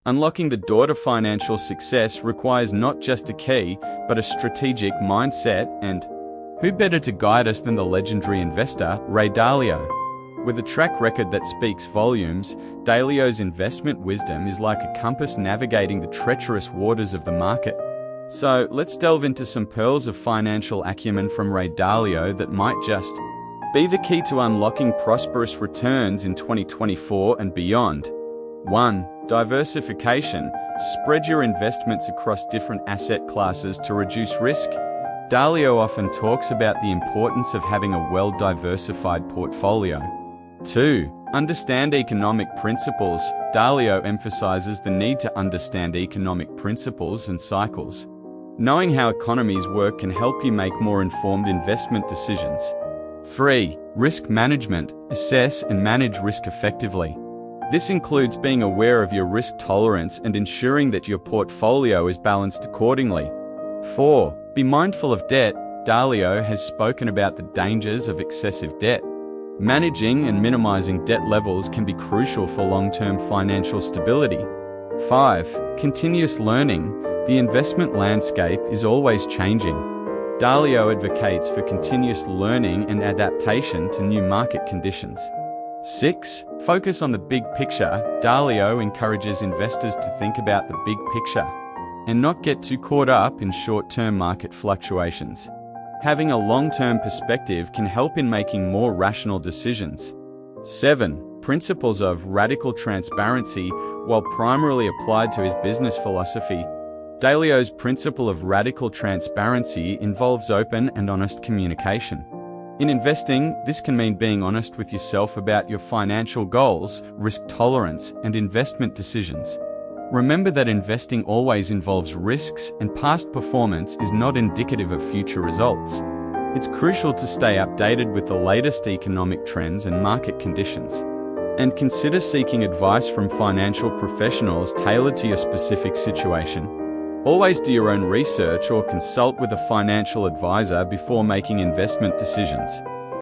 Unlocking the door to financial success requires not just a key, but a strategic mindset, and who better to guide us than the legendary investor, Ray Dalio? With a track record that speaks volumes, Dalio's investment wisdom is like a compass navigating the treacherous waters of the market. So let's delve into some pearls of financial acumen from Ray Dalio that might just be the key to unlocking prosperous returns in 2024 and beyond. 1. Diversification. Spread your investments across different asset classes to reduce risk. Dalio often talks about the importance of having a well-diversified portfolio. 2. Understand economic principles. Dalio emphasizes the need to understand economic principles and cycles. Knowing how economies work can help you make more informed investment decisions. 3. Risk management. Assess and manage risk effectively. This includes being aware of your risk tolerance and ensuring that your portfolio is balanced accordingly. 4. Be mindful of debt. Dalio has spoken about the dangers of excessive debt. Managing and minimizing debt levels can be crucial for long-term financial stability. 5. Continuous learning. The investment landscape is always changing. Dalio advocates for continuous learning and adaptation to new market conditions. 6. Focus on the big picture. Dalio encourages investors to think about the big picture and not get too caught up in short-term market fluctuations. Having a long-term perspective can help in making more rational decisions. 7. Principles of radical transparency. While primarily applied to his business philosophy, Dalio's principle of radical transparency involves open and honest communication. In investing, this can mean being honest with yourself about your financial goals, risk tolerance, and investment decisions. Remember that investing always involves risks, and past performance is not indicative of future results. It's crucial to stay updated with the latest economic trends and market conditions. And consider seeking advice from financial professionals tailored to your specific situation. Always do your own research or consult with a financial advisor before making investment decisions.